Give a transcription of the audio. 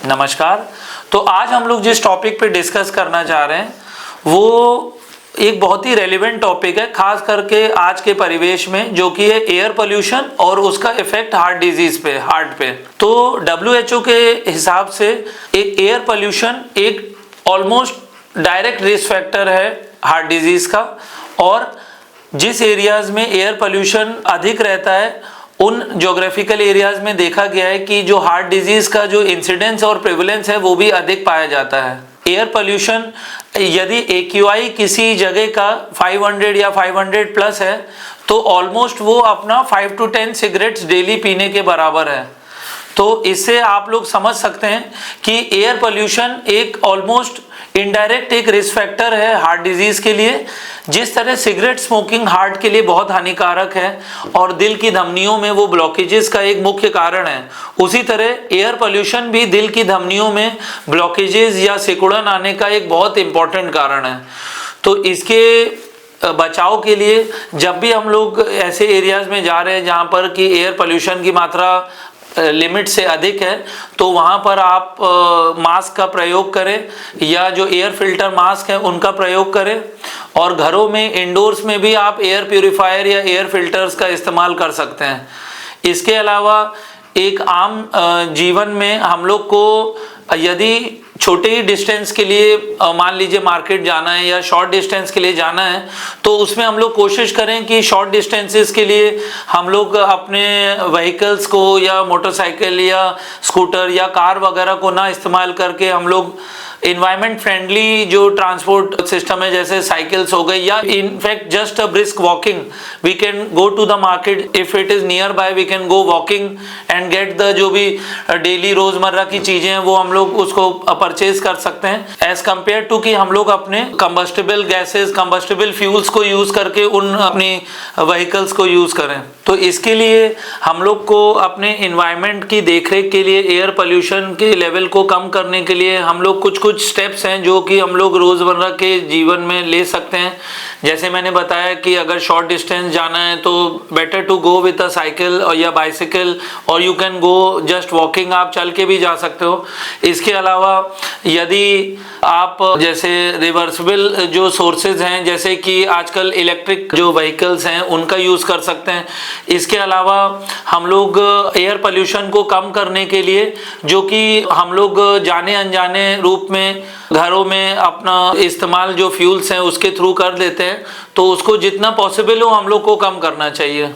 नमस्कार। तो आज हम लोग जिस टॉपिक पे डिस्कस करना चाह रहे हैं वो एक बहुत ही रेलिवेंट टॉपिक है, खास करके आज के परिवेश में, जो कि है एयर पोल्यूशन और उसका इफेक्ट हार्ट डिजीज पे, हार्ट पे। तो WHO के हिसाब से एक एयर पोल्यूशन एक ऑलमोस्ट डायरेक्ट रिस्क फैक्टर है हार्ट डिजीज का, और जिस एरियाज में एयर पोल्यूशन अधिक रहता है उन ज्योग्राफिकल एरियाज में देखा गया है कि जो हार्ट डिजीज का जो इंसिडेंस और प्रेवलेंस है वो भी अधिक पाया जाता है। एयर पोल्यूशन यदि AQI किसी जगह का 500 या 500 प्लस है तो ऑलमोस्ट वो अपना 5 to 10 सिगरेट्स डेली पीने के बराबर है। तो इससे आप लोग समझ सकते हैं कि एयर पोल्यूशन एक ऑलमोस्ट इनडायरेक्ट एक रिस्क फैक्टर है हार्ट डिजीज के लिए। जिस तरह सिगरेट स्मोकिंग हार्ट के लिए बहुत हानिकारक है और दिल की धमनियों में वो ब्लॉकेजेस का एक मुख्य कारण है, उसी तरह एयर पोल्यूशन भी दिल की धमनियों में ब्लॉकेजेस या सिकुड़न आने का एक बहुत इंपॉर्टेंट कारण है। तो इसके बचाव के लिए जब भी हम लोग ऐसे एरियाज में जा रहे हैं जहाँ पर कि एयर पोल्यूशन की मात्रा लिमिट से अधिक है, तो वहाँ पर आप मास्क का प्रयोग करें या जो एयर फिल्टर मास्क है उनका प्रयोग करें, और घरों में इंडोर्स में भी आप एयर प्यूरिफायर या एयर फिल्टर्स का इस्तेमाल कर सकते हैं। इसके अलावा एक आम जीवन में हम लोग को यदि छोटे ही डिस्टेंस के लिए मान लीजिए मार्केट जाना है या शॉर्ट डिस्टेंस के लिए जाना है, तो उसमें हम लोग कोशिश करें कि शॉर्ट डिस्टेंसेस के लिए हम लोग अपने व्हीकल्स को या मोटरसाइकिल या स्कूटर या कार वगैरह को ना इस्तेमाल करके हम लोग इन्वायरमेंट फ्रेंडली जो ट्रांसपोर्ट सिस्टम है जैसे साइकिल्स हो गई, या in fact just a brisk walking, we can go to the market if it is nearby, we can go walking and get the जो भी डेली रोजमर्रा की चीजें हैं वो हम लोग उसको परचेज कर सकते हैं, एज कंपेयर टू कि हम लोग अपने कंबस्टेबल गैसेस, कंबस्टेबल फ्यूल्स को यूज करके उन अपनी व्हीकल्स को यूज करें। तो इसके लिए हम लोग को अपने इन्वायरमेंट की देखरेख के लिए, एयर पोल्यूशन के लेवल को कम करने के लिए हम लोग कुछ स्टेप्स हैं जो कि हम लोग रोजमर्रा के जीवन में ले सकते हैं। जैसे मैंने बताया कि अगर शॉर्ट डिस्टेंस जाना है तो better to go with a cycle और या बाइसिकल, और you can go just walking, आप चल के भी जा सकते हो। इसके अलावा यदि आप जैसे रिवर्सिबल जो सोर्सेज हैं जैसे कि आजकल इलेक्ट्रिक जो व्हीकल्स हैं उनका यूज कर सकते हैं। इसके अलावा हम लोग एयर पोल्यूशन को कम करने के लिए जो कि हम लोग जाने अनजाने रूप में घरों में अपना इस्तेमाल जो फ्यूल्स हैं उसके थ्रू कर देते हैं, तो उसको जितना पॉसिबल हो हम लोग को कम करना चाहिए।